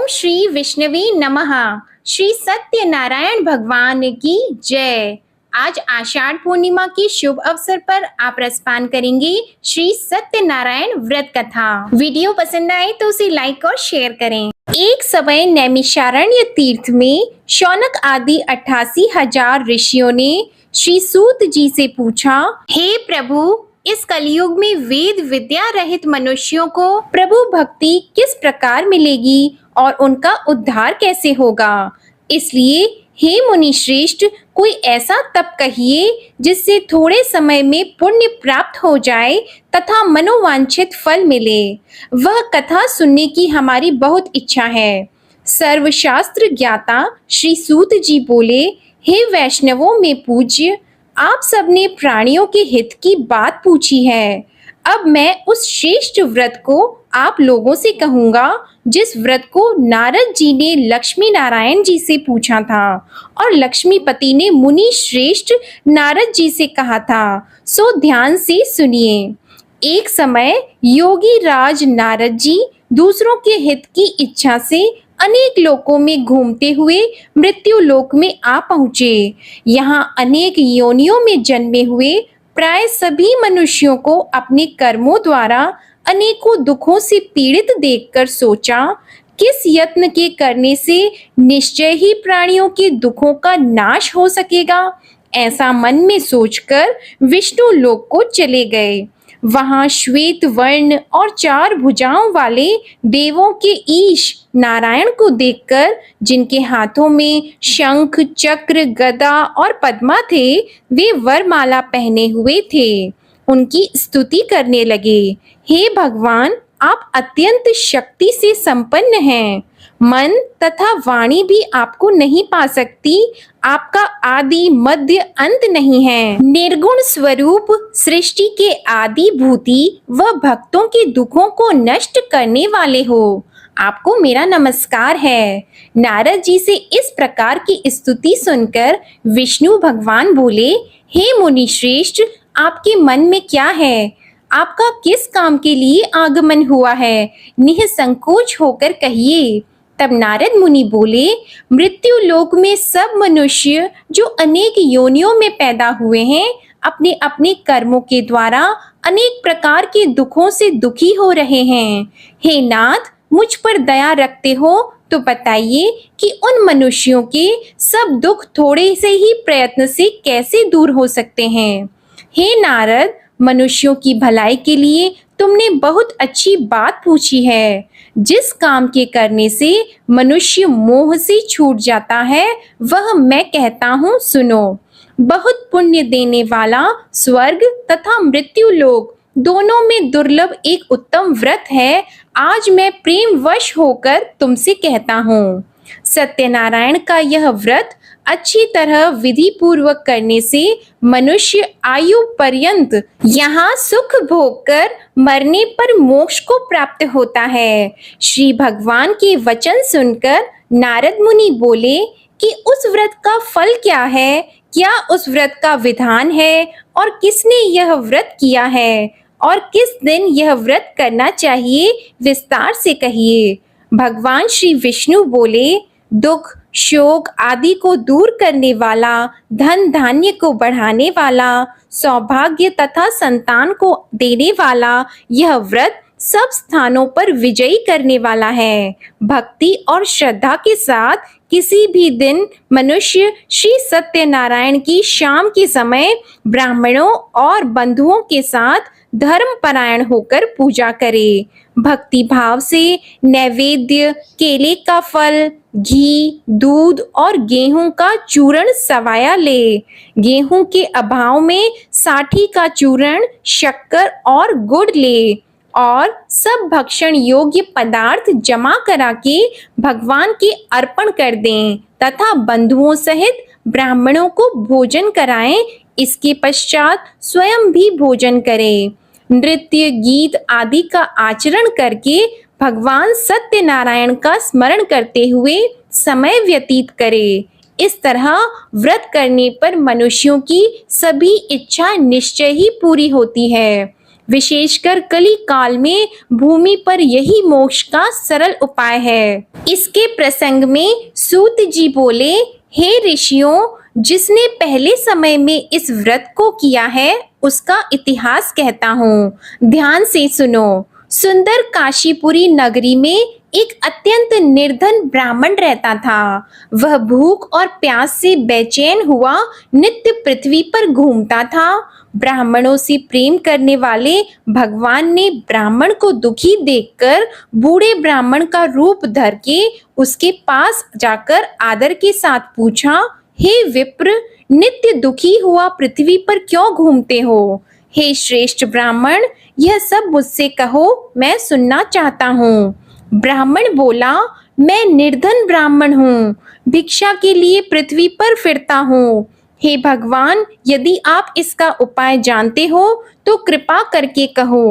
श्री विष्णवे नमः। श्री सत्यनारायण भगवान की जय। आज आषाढ़ पूर्णिमा की शुभ अवसर पर आप रसपान करेंगे श्री सत्यनारायण व्रत कथा। वीडियो पसंद आए तो उसे लाइक और शेयर करें। एक समय नैमिषारण्य तीर्थ में शौनक आदि 88,000 ऋषियों ने श्री सूत जी से पूछा, हे प्रभु, इस कलयुग में वेद विद्या रहित मनुष्यों को प्रभु भक्ति किस प्रकार मिलेगी और उनका उद्धार कैसे होगा। इसलिए हे मुनि श्रेष्ठ, कोई ऐसा तप कहिए जिससे थोड़े समय में पुण्य प्राप्त हो जाए तथा मनोवांछित फल मिले। वह कथा सुनने की हमारी बहुत इच्छा है। सर्वशास्त्र ज्ञाता श्री सूत जी बोले, हे वैष्णवों में पूज्य, आप सबने प्राणियों के हित की बात पूछी है। अब मैं उस श्रेष्ठ व्रत को आप लोगों से कहूंगा जिस व्रत को नारद जी ने लक्ष्मी नारायण जी से पूछा था और लक्ष्मीपति ने मुनि श्रेष्ठ नारद जी से कहा था। सो ध्यान से सुनिए। एक समय योगी राज नारद जी दूसरों के हित की इच्छा से अनेक लोकों में घूमते हुए मृत्यु लोक में आ पहुँचे। यहाँ अनेक योनियों में जन्मे हुए प्राय सभी मनुष्यों को अपने कर्मों द्वारा अनेकों दुखों से पीड़ित देखकर सोचा, किस यत्न के करने से निश्चय ही प्राणियों के दुखों का नाश हो सकेगा। ऐसा मन में सोचकर विष्णु लोक को चले गए। वहां श्वेत वर्ण और 4 भुजाओं वाले देवों के ईश नारायण को देखकर, जिनके हाथों में शंख चक्र गदा और पद्मा थे, वे वरमाला पहने हुए थे, उनकी स्तुति करने लगे। हे भगवान, आप अत्यंत शक्ति से संपन्न हैं। मन तथा वाणी भी आपको नहीं पा सकती। आपका आदि मध्य अंत नहीं है। निर्गुण स्वरूप सृष्टि के आदि भूति व भक्तों के दुखों को नष्ट करने वाले हो। आपको मेरा नमस्कार है। नारद जी से इस प्रकार की स्तुति सुनकर विष्णु भगवान बोले, हे मुनि श्रेष्ठ, आपके मन में क्या है? आपका किस काम के लिए आगमन हुआ है? निःसंकोच होकर कहिए। तब नारद मुनि बोले, मृत्यु लोक में सब मनुष्य जो अनेक योनियों में पैदा हुए हैं, अपने अपने कर्मों के द्वारा अनेक प्रकार के दुखों से दुखी हो रहे हैं। हे नाथ, मुझ पर दया रखते हो तो बताइए कि उन मनुष्यों के सब दुख थोड़े से ही प्रयत्न से कैसे दूर हो सकते हैं। हे नारद, मनुष्यों की भलाई के लिए तुमने बहुत अच्छी बात पूछी है। जिस काम के करने से मनुष्य मोह से छूट जाता है, वह मैं कहता हूँ, सुनो। बहुत पुण्य देने वाला स्वर्ग तथा मृत्यु लोक दोनों में दुर्लभ एक उत्तम व्रत है। आज मैं प्रेम वश होकर तुमसे कहता हूँ। सत्यनारायण का यह व्रत अच्छी तरह विधि पूर्वक करने से मनुष्य आयु पर्यंत यहाँ सुख भोग कर मरने पर मोक्ष को प्राप्त होता है। श्री भगवान के वचन सुनकर नारद मुनि बोले कि उस व्रत का फल क्या है? क्या उस व्रत का विधान है और किसने यह व्रत किया है और किस दिन यह व्रत करना चाहिए? विस्तार से कहिए। भगवान श्री विष्णु बोले, दुख शोक आदि को दूर करने वाला, धन धान्य को बढ़ाने वाला, सौभाग्य तथा संतान को देने वाला यह व्रत सब स्थानों पर विजयी करने वाला है। भक्ति और श्रद्धा के साथ किसी भी दिन मनुष्य श्री सत्यनारायण की शाम के समय ब्राह्मणों और बंधुओं के साथ धर्म परायण होकर पूजा करे। भक्ति भाव से नैवेद्य, केले का फल, घी, दूध और गेहूं का चूर्ण सवाया ले। गेहूं के अभाव में साठी का चूर्ण, शक्कर और गुड़ ले और सब भक्षण योग्य पदार्थ जमा करा के भगवान के अर्पण कर दें तथा बंधुओं सहित ब्राह्मणों को भोजन कराएं। इसके पश्चात स्वयं भी भोजन करें। नृत्य गीत आदि का आचरण करके भगवान सत्यनारायण का स्मरण करते हुए समय व्यतीत करे। इस तरह व्रत करने पर मनुष्यों की सभी इच्छा निश्चय ही पूरी होती है। विशेषकर कली काल में भूमि पर यही मोक्ष का सरल उपाय है। इसके प्रसंग में सूत जी बोले, हे ऋषियों, जिसने पहले समय में इस व्रत को किया है उसका इतिहास कहता हूँ, ध्यान से सुनो। सुंदर काशीपुरी नगरी में एक अत्यंत निर्धन ब्राह्मण रहता था। वह भूख और प्यास से बेचैन हुआ नित्य पृथ्वी पर घूमता था। ब्राह्मणों से प्रेम करने वाले भगवान ने ब्राह्मण को दुखी देखकर बूढ़े ब्राह्मण का रूप धर के उसके पास जाकर आदर के साथ पूछा, हे विप्र, नित्य दुखी हुआ पृथ्वी पर क्यों घूमते हो? हे श्रेष्ठ ब्राह्मण, यह सब मुझसे कहो, मैं सुनना चाहता हूँ। ब्राह्मण बोला, मैं निर्धन ब्राह्मण हूँ, भिक्षा के लिए पृथ्वी पर फिरता हूँ। हे भगवान, यदि आप इसका उपाय जानते हो तो कृपा करके कहो।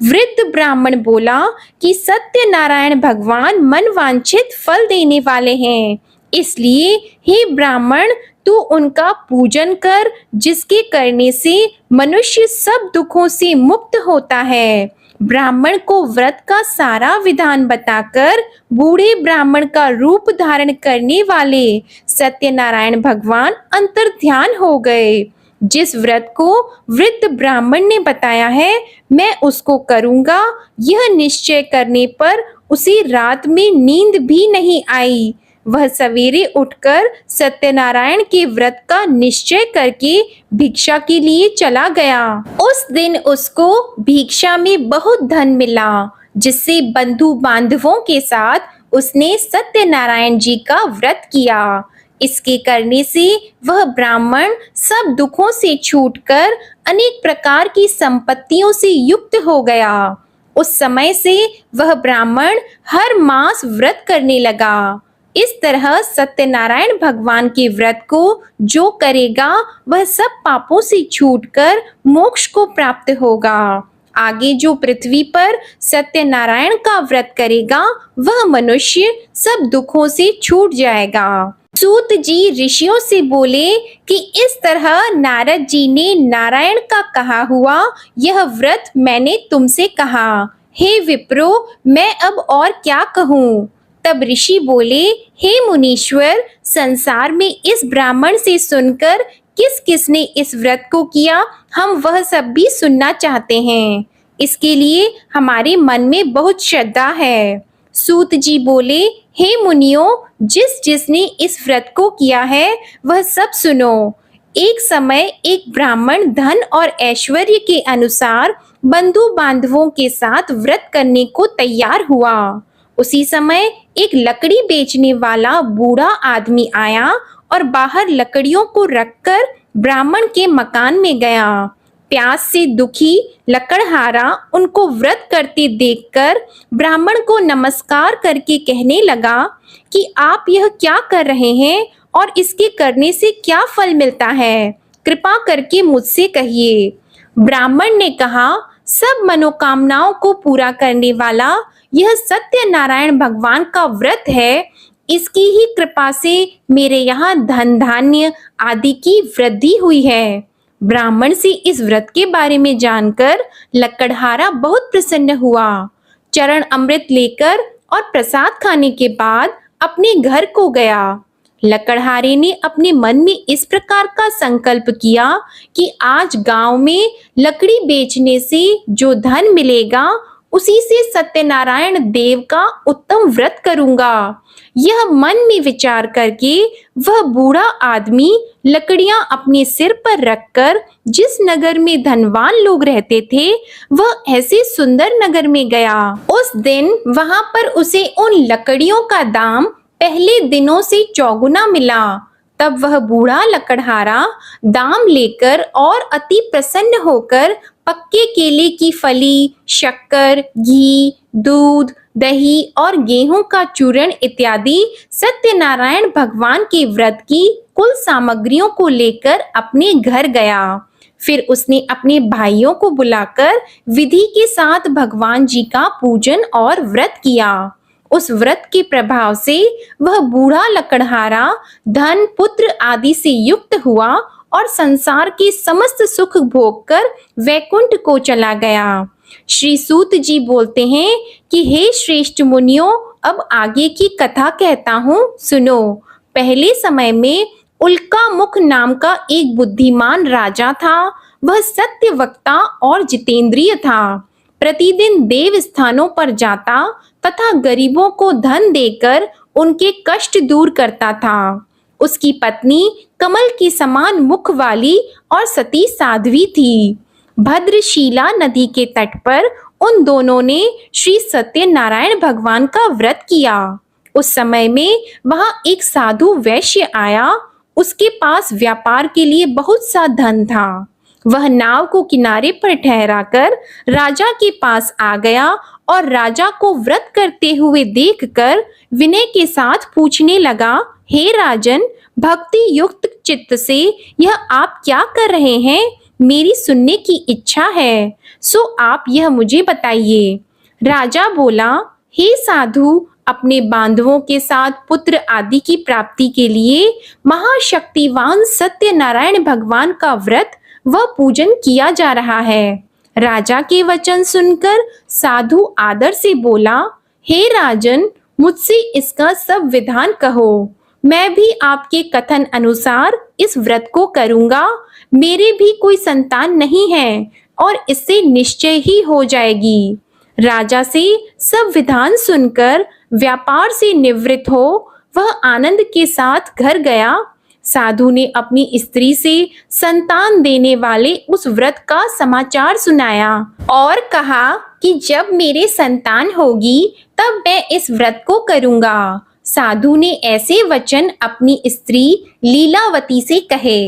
वृद्ध ब्राह्मण बोला कि सत्यनारायण भगवान मनवांछित फल देने वाले हैं, इसलिए हे ब्राह्मण, तू उनका पूजन कर, जिसके करने से मनुष्य सब दुखों से मुक्त होता है। ब्राह्मण को व्रत का सारा विधान बताकर बूढ़े ब्राह्मण का रूप धारण करने वाले सत्यनारायण भगवान अंतर्ध्यान हो गए। जिस व्रत को वृद्ध ब्राह्मण ने बताया है मैं उसको करूंगा, यह निश्चय करने पर उसे रात में नींद भी नहीं आई। वह सवेरे उठकर सत्यनारायण के व्रत का निश्चय करके भिक्षा के लिए चला गया। उस दिन उसको भिक्षा में बहुत धन मिला, जिससे बंधु बांधवों के साथ उसने सत्यनारायण जी का व्रत किया। इसके करने से वह ब्राह्मण सब दुखों से छूटकर अनेक प्रकार की संपत्तियों से युक्त हो गया। उस समय से वह ब्राह्मण हर मास व्रत करने लगा। इस तरह सत्यनारायण भगवान के व्रत को जो करेगा वह सब पापों से छूटकर मोक्ष को प्राप्त होगा। आगे जो पृथ्वी पर सत्यनारायण का व्रत करेगा वह मनुष्य सब दुखों से छूट जाएगा। सूत जी ऋषियों से बोले कि इस तरह नारद जी ने नारायण का कहा हुआ यह व्रत मैंने तुमसे कहा। हे विप्रो, मैं अब और क्या कहूँ? तब ऋषि बोले, हे मुनीश्वर, संसार में इस ब्राह्मण से सुनकर किस किस ने इस व्रत को किया हम वह सब भी सुनना चाहते हैं। इसके लिए हमारे मन में बहुत श्रद्धा है। सूत जी बोले, हे मुनियों, जिस जिसने इस व्रत को किया है वह सब सुनो। एक समय एक ब्राह्मण धन और ऐश्वर्य के अनुसार बंधु बांधवों के साथ व्रत करने को तैयार हुआ। उसी समय एक लकड़ी बेचने वाला बूढ़ा आदमी आया और बाहर लकड़ियों को रखकर ब्राह्मण के मकान में गया। प्यास से दुखी लकड़हारा उनको व्रत करते देखकर ब्राह्मण को नमस्कार करके कहने लगा कि आप यह क्या कर रहे हैं और इसके करने से क्या फल मिलता है, कृपा करके मुझसे कहिए। ब्राह्मण ने कहा, सब मनोकामनाओं को पूरा करने वाला यह सत्यनारायण भगवान का व्रत है। इसकी ही कृपा से मेरे यहाँ धन धान्य आदि की वृद्धि हुई है। ब्राह्मण से इस व्रत के बारे में जानकर लकड़हारा बहुत प्रसन्न हुआ। चरण अमृत लेकर और प्रसाद खाने के बाद अपने घर को गया। लकड़हारे ने अपने मन में इस प्रकार का संकल्प किया कि आज गांव में लकड़ी बेचने से जो धन मिलेगा उसी से सत्यनारायण देव का उत्तम व्रत करूंगा। यह मन में विचार करके वह बूढ़ा आदमी लकड़ियां अपने सिर पर रखकर जिस नगर में धनवान लोग रहते थे वह ऐसे सुंदर नगर में गया। उस दिन वहां पर उसे उन लकड़ियों का दाम पहले दिनों से चौगुना मिला। तब वह बूढ़ा लकड़हारा दाम लेकर और अति प्रसन्न होकर पक्के केले की फली, शक्कर, घी, दूध, दही और गेहूं का चूर्ण इत्यादि सत्यनारायण भगवान के व्रत की कुल सामग्रियों को लेकर अपने घर गया। फिर उसने अपने भाइयों को बुलाकर विधि के साथ भगवान जी का पूजन और व्रत किया। उस व्रत के प्रभाव से वह बूढ़ा लकड़हारा धन पुत्र आदि से युक्त हुआ और संसार के समस्त सुख भोग कर वैकुंठ को चला गया। श्री सूत जी बोलते हैं कि हे श्रेष्ठ मुनियों, अब आगे की कथा कहता हूँ, सुनो। पहले समय में उल्का मुख नाम का एक बुद्धिमान राजा था। वह सत्य वक्ता और जितेंद्रिय था। प्रतिदिन देव स्थानों पर जाता तथा गरीबों को धन देकर उनके कष्ट दूर करता था। उसकी पत्नी कमल की समान मुख वाली और सती साध्वी थी। भद्रशीला नदी के तट पर उन दोनों ने श्री सत्यनारायण भगवान का व्रत किया। उस समय में वहां एक साधु वैश्य आया। उसके पास व्यापार के लिए बहुत सा धन था। वह नाव को किनारे पर ठहराकर राजा के पास आ गया और राजा को व्रत करते हुए देखकर विनय के साथ पूछने लगा, हे राजन, भक्ति युक्त चित्त से यह आप क्या कर रहे हैं? मेरी सुनने की इच्छा है, सो आप यह मुझे बताइए। राजा बोला, हे साधु, अपने बांधवों के साथ पुत्र आदि की प्राप्ति के लिए महाशक्तिवान सत्यनारायण भगवान का व्रत व पूजन किया जा रहा है। राजा के वचन सुनकर साधु आदर से बोला, हे राजन, मुझसे इसका सब विधान कहो। मैं भी आपके कथन अनुसार इस व्रत को करूंगा। मेरे भी कोई संतान नहीं है और इससे निश्चय ही हो जाएगी। राजा से सब विधान सुनकर व्यापार से निवृत्त हो वह आनंद के साथ घर गया। साधु ने अपनी स्त्री से संतान देने वाले उस व्रत का समाचार सुनाया और कहा कि जब मेरे संतान होगी तब मैं इस व्रत को करूंगा। साधु ने ऐसे वचन अपनी स्त्री लीलावती से कहे।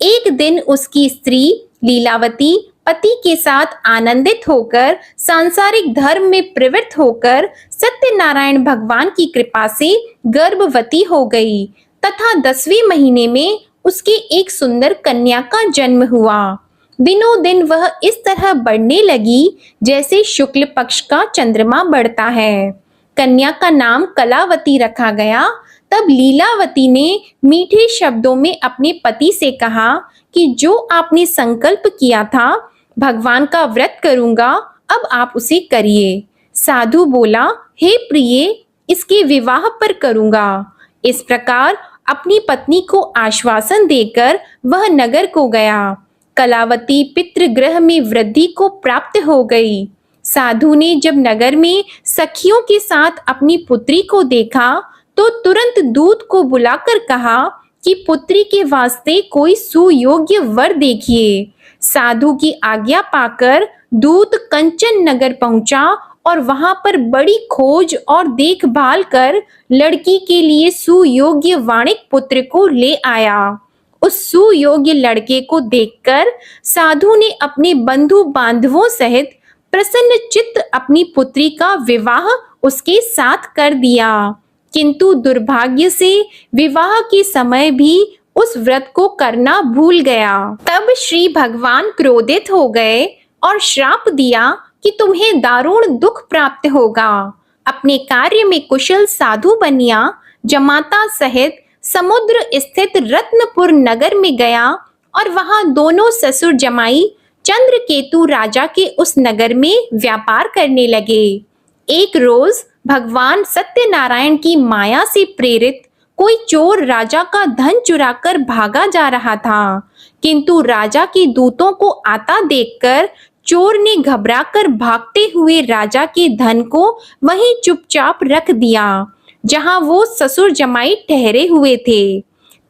एक दिन उसकी स्त्री लीलावती पति के साथ आनंदित होकर सांसारिक धर्म में प्रवृत्त होकर सत्यनारायण भगवान की कृपा से गर्भवती हो गई तथा 10वें महीने में उसके एक सुंदर कन्या का जन्म हुआ। दिनों दिन वह इस तरह बढ़ने लगी जैसे शुक्ल पक्ष का चंद्रमा बढ़ता है। कन्या का नाम कलावती रखा गया। तब लीलावती ने मीठे शब्दों में अपने पति से कहा कि जो आपने संकल्प किया था, भगवान का व्रत करूंगा, अब आप उसे करिए। साधु बोला, हे प्रिय, इसके विवाह पर करूंगा। इस प्रकार अपनी पत्नी को आश्वासन देकर वह नगर को गया। कलावती पितृगृह में वृद्धि को प्राप्त हो गई। साधु ने जब नगर में सखियों के साथ अपनी पुत्री को देखा तो तुरंत दूत को बुलाकर कहा कि पुत्री के वास्ते कोई सुयोग्य वर देखिए। साधु की आज्ञा पाकर दूत कंचन नगर पहुंचा और वहां पर बड़ी खोज और देखभाल कर लड़की के लिए सुयोग्य वाणिक पुत्र को ले आया। उस सुयोग्य लड़के को देखकर साधु ने अपने बंधु बांधवों सहित प्रसन्न चित्त अपनी पुत्री का विवाह उसके साथ कर दिया। किंतु दुर्भाग्य से विवाह के समय भी उस व्रत को करना भूल गया। तब श्री भगवान क्रोधित हो गए और श्राप दिया कि तुम्हें दारुण दुख प्राप्त होगा। अपने कार्य में कुशल साधु बनिया जमाता सहित समुद्र स्थित रत्नपुर नगर में गया और वहां दोनों ससुर जमाई चंद्रकेतु राजा के उस नगर में व्यापार करने लगे। एक रोज भगवान सत्यनारायण की माया से प्रेरित कोई चोर राजा का धन चुराकर भागा जा रहा था, किंतु राजा के दूतों को आता देखकर चोर ने घबराकर भागते हुए राजा के धन को वहीं चुपचाप रख दिया जहां वो ससुर जमाई ठहरे हुए थे।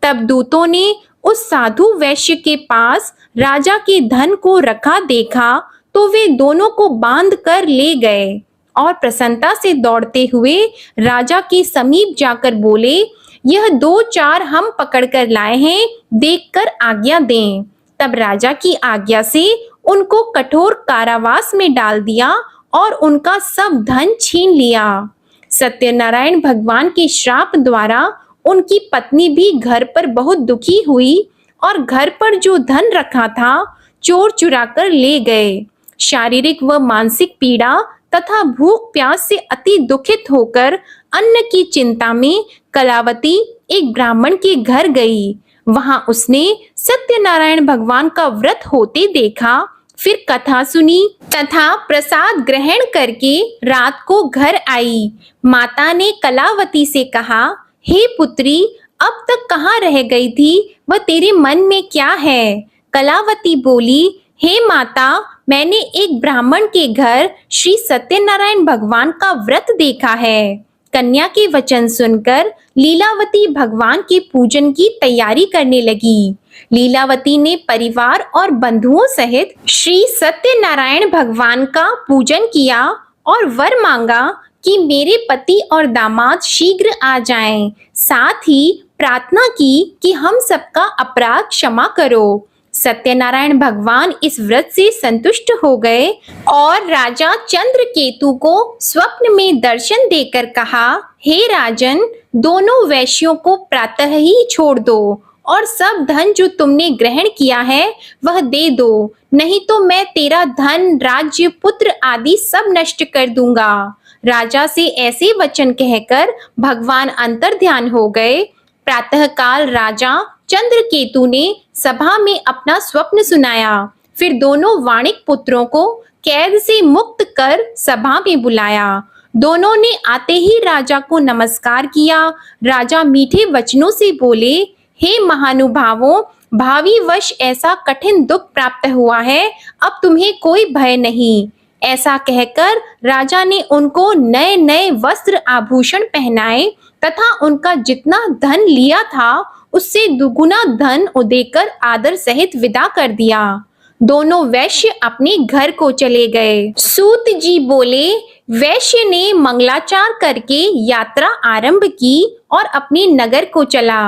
तब दूतों ने उस साधु वैश्य के पास राजा के धन को रखा देखा तो वे दोनों को बांध कर ले गए और प्रसन्नता से दौड़ते हुए राजा के समीप जाकर बोले, यह 2-4 हम पकड़ कर लाए हैं, देखकर आज्ञा दें। तब राजा की आज्ञा से उनको कठोर कारावास में डाल दिया और उनका सब धन छीन लिया। सत्यनारायण भगवान के श्राप द्वारा उनकी पत्नी भी घर पर बहुत दुखी हुई और घर पर जो धन रखा था चोर चुरा कर ले गए। शारीरिक व मानसिक पीड़ा तथा भूख प्यास से अति दुखित होकर अन्न की चिंता में कलावती एक ब्राह्मण के घर गई। वहां उसने सत्यनारायण भगवान का व्रत होते देखा, फिर कथा सुनी तथा प्रसाद ग्रहण करके रात को घर आई। माता ने कलावती से कहा, हे पुत्री, अब तक कहाँ रह गई थी? वह तेरे मन में क्या है? कलावती बोली, हे माता, मैंने एक ब्राह्मण के घर श्री सत्यनारायण भगवान का व्रत देखा है। कन्या के वचन सुनकर लीलावती भगवान के पूजन की तैयारी करने लगी। लीलावती ने परिवार और बंधुओं सहित श्री सत्यनारायण भगवान का पूजन किया और वर मांगा कि मेरे पति और दामाद शीघ्र आ जाएं। साथ ही प्रार्थना की कि हम सबका अपराध क्षमा करो। सत्यनारायण भगवान इस व्रत से संतुष्ट हो गए और राजा चंद्रकेतु को स्वप्न में दर्शन देकर कहा, हे राजन, दोनों वैश्यों को प्रातः ही छोड़ दो और सब धन जो तुमने ग्रहण किया है वह दे दो, नहीं तो मैं तेरा धन, राज्य, पुत्र आदि सब नष्ट कर दूंगा। राजा से ऐसे वचन कहकर भगवान अंतर्ध्यान हो गए। प्रातःकाल राजा चंद्रकेतु ने सभा में अपना स्वप्न सुनाया। फिर दोनों वाणिक पुत्रों को कैद से मुक्त कर सभा में बुलाया। दोनों ने आते ही राजा को नमस्कार किया। राजा मीठे वचनों से बोले, हे महानुभावों, भावी वश ऐसा कठिन दुख प्राप्त हुआ है, अब तुम्हें कोई भय नहीं। ऐसा कहकर राजा ने उनको नए नए वस्त्र आभूषण पहनाए तथा उनका जितना धन लिया था उससे दुगुना धन देकर आदर सहित विदा कर दिया। दोनों वैश्य अपने घर को चले गए। सूत जी बोले, वैश्य ने मंगलाचार करके यात्रा आरंभ की और अपने नगर को चला।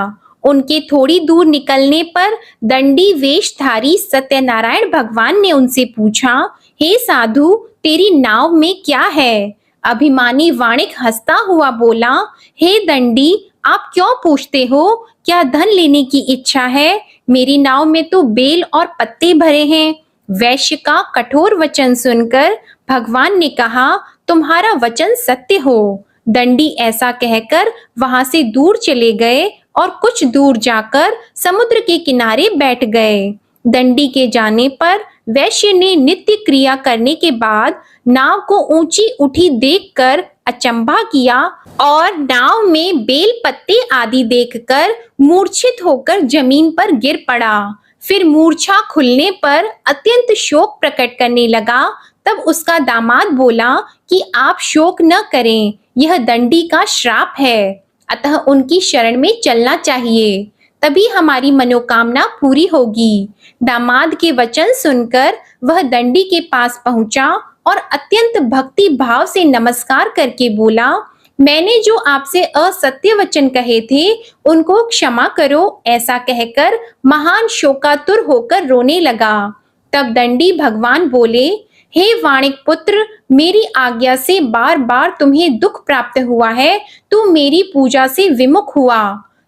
उनके थोड़ी दूर निकलने पर दंडी वेशधारी सत्यनारायण भगवान ने उनसे पूछा, हे साधु, तेरी नाव में क्या है? अभिमानी वाणिक हंसता हुआ बोला, हे दंडी, आप क्यों पूछते हो? क्या धन लेने की इच्छा है? मेरी नाव में तो बेल और पत्ते भरे हैं। वैश्य का कठोर वचन सुनकर भगवान ने कहा, तुम्हारा वचन सत्य हो। दंडी ऐसा कहकर वहां से दूर चले गए और कुछ दूर जाकर समुद्र के किनारे बैठ गए। दंडी के जाने पर वैश्य ने नित्य क्रिया करने के बाद नाव को ऊंची उठी देखकर अचंभा किया और नाव में बेल पत्ते आदि देखकर मूर्छित होकर जमीन पर गिर पड़ा। फिर मूर्छा खुलने पर अत्यंत शोक प्रकट करने लगा। तब उसका दामाद बोला कि आप शोक न करें, यह दंडी का श्राप है, अतः उनकी शरण में चलना चाहिए, तभी हमारी मनोकामना पूरी होगी। दामाद के वचन सुनकर वह दंडी के पास पहुंचा और अत्यंत भक्ति भाव से नमस्कार करके बोला, मैंने जो आपसे असत्य वचन कहे थे उनको क्षमा करो। ऐसा कहकर महान शोकातुर होकर रोने लगा। तब दंडी भगवान बोले, हे वाणिक पुत्र, मेरी आज्ञा से बार बार तुम्हें दुख प्राप्त हुआ है, तू मेरी पूजा से विमुख हुआ।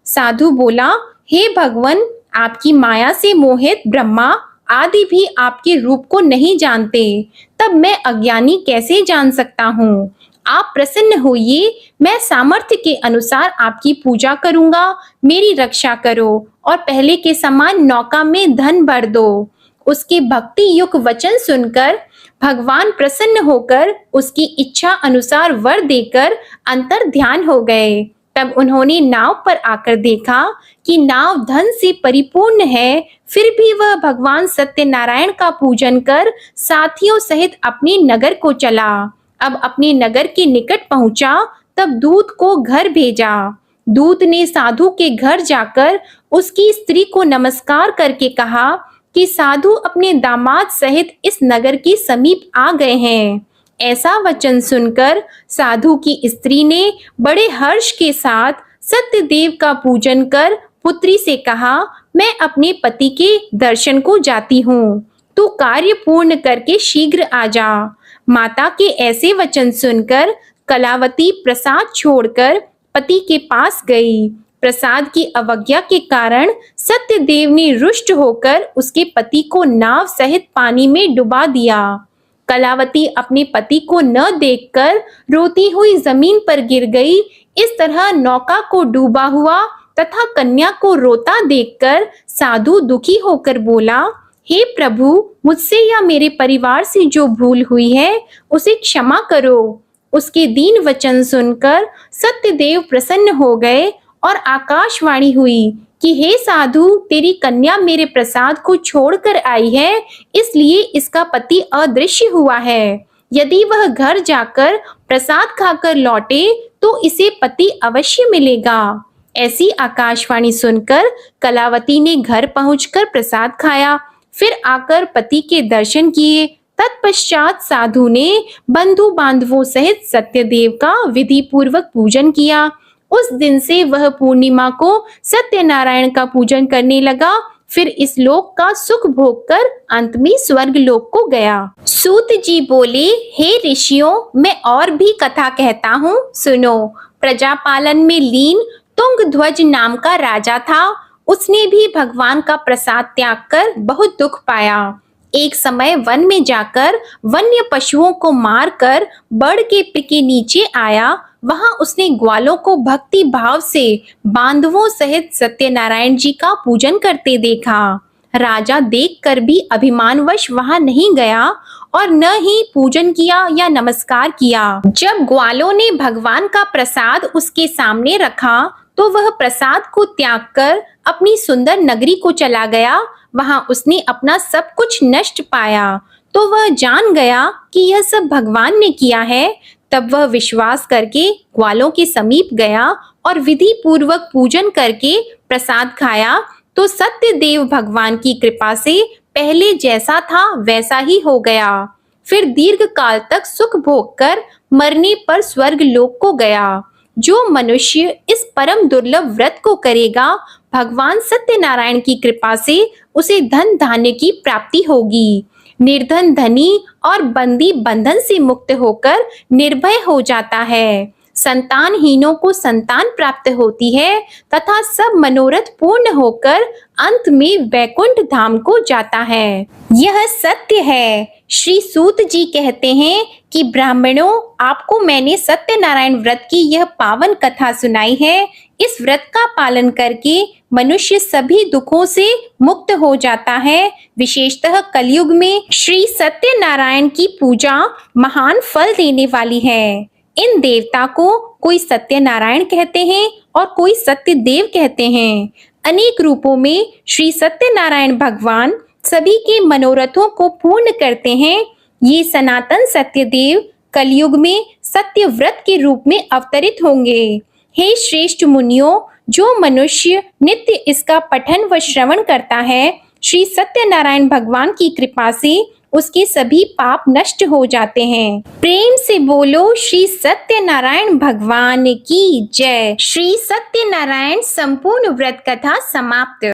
साधु बोला, हे भगवान, आपकी माया से मोहित ब्रह्मा आदि भी आपके रूप को नहीं जानते, तब मैं अज्ञानी कैसे जान सकता हूँ? आप प्रसन्न होइए, मैं सामर्थ्य के अनुसार आपकी पूजा करूंगा। मेरी रक्षा करो और पहले के समान नौका में धन भर दो। उसके भक्ति युक्त वचन सुनकर भगवान प्रसन्न होकर उसकी इच्छा अनुसार वर देकर अंतर ध्यान हो गए। तब उन्होंने नाव पर आकर देखा कि नाव धन से परिपूर्ण है, फिर भी वह भगवान सत्यनारायण का पूजन कर साथियों सहित अपने नगर को चला। अब अपने नगर के निकट पहुंचा, तब दूत को घर भेजा। दूत ने साधु के घर जाकर उसकी स्त्री को नमस्कार करके कहा कि साधु अपने दामाद सहित इस नगर के समीप आ गए हैं। ऐसा वचन सुनकर साधु की स्त्री ने बड़े हर्ष के साथ सत्यदेव का पूजन कर पुत्री से कहा, मैं अपने पति के दर्शन को जाती हूँ, तू कार्य पूर्ण करके शीघ्र आ जा। माता के ऐसे वचन सुनकर कलावती प्रसाद छोड़कर पति के पास गई। प्रसाद की अवज्ञा के कारण सत्यदेव ने रुष्ट होकर उसके पति को नाव सहित पानी में डुबा दिया। कलावती अपने पति को न देखकर रोती हुई जमीन पर गिर गई। इस तरह नौका को डूबा हुआ तथा कन्या को रोता देखकर साधु दुखी होकर बोला, हे प्रभु, मुझसे या मेरे परिवार से जो भूल हुई है उसे क्षमा करो। उसके दीन वचन सुनकर सत्यदेव प्रसन्न हो गए और आकाशवाणी हुई कि हे साधु, तेरी कन्या मेरे प्रसाद को छोड़कर आई है, इसलिए इसका पति अदृश्य हुआ है। यदि वह घर जाकर प्रसाद खाकर लौटे तो इसे पति अवश्य मिलेगा। ऐसी आकाशवाणी सुनकर कलावती ने घर पहुंचकर प्रसाद खाया, फिर आकर पति के दर्शन किए। तत्पश्चात साधु ने बंधु बांधवों सहित सत्यदेव का विधि पूर्वक पूजन किया। उस दिन से वह पूर्णिमा को सत्यनारायण का पूजन करने लगा। फिर इस लोक का सुख भोग कर अंत में स्वर्ग लोक को गया। सूत जी बोले, हे ऋषियों, मैं और भी कथा कहता हूँ, सुनो। प्रजापालन में लीन तुंगध्वज नाम का राजा था। उसने भी भगवान का प्रसाद त्याग कर बहुत दुख पाया। एक समय वन में जाकर वन्य पशुओं को मारकर बड़ के पेड़ के नीचे आया। वहां उसने ग्वालों को भक्ति भाव से बांधवों सहित सत्यनारायण जी का पूजन करते देखा। राजा देखकर भी अभिमानवश वहां नहीं गया और न ही पूजन किया या नमस्कार किया। जब ग्वालों ने भगवान का प्रसाद उसके सामने रखा तो वह प्रसाद को त्याग कर अपनी सुंदर नगरी को चला गया। वहां उसने अपना सब कुछ नष्ट पाया तो वह जान गया कि यह सब भगवान ने किया है। तब वह विश्वास करके ग्वालों के समीप गया और विधि पूर्वक पूजन करके प्रसाद खाया तो सत्यदेव भगवान की कृपा से पहले जैसा था वैसा ही हो गया। फिर दीर्घ काल तक सुख भोग कर मरने पर स्वर्ग लोक को गया। जो मनुष्य इस परम दुर्लभ व्रत को करेगा, भगवान सत्यनारायण की कृपा से उसे धन धान्य की प्राप्ति होगी। निर्धन धनी और बंदी बंधन से मुक्त होकर निर्भय हो जाता है। संतानहीनों को संतान प्राप्त होती है तथा सब मनोरथ पूर्ण होकर अंत में वैकुंठ धाम को जाता है। यह सत्य है। श्री सूत जी कहते हैं कि ब्राह्मणों, आपको मैंने सत्यनारायण व्रत की यह पावन कथा सुनाई है। इस व्रत का पालन करके मनुष्य सभी दुखों से मुक्त हो जाता है। विशेषतः कलयुग में श्री सत्यनारायण की पूजा महान फल देने वाली है। इन देवता को कोई सत्यनारायण कहते हैं और कोई सत्यदेव कहते हैं। अनेक रूपों में श्री सत्यनारायण भगवान सभी के मनोरथों को पूर्ण करते हैं। ये सनातन सत्यदेव कलयुग में सत्य व्रत के रूप में अवतरित होंगे। हे श्रेष्ठ मुनियों, जो मनुष्य नित्य इसका पठन व श्रवण करता है, श्री सत्यनारायण भगवान की कृपा से उसके सभी पाप नष्ट हो जाते हैं। प्रेम से बोलो श्री सत्यनारायण भगवान की जय। श्री सत्यनारायण संपूर्ण व्रत कथा समाप्त।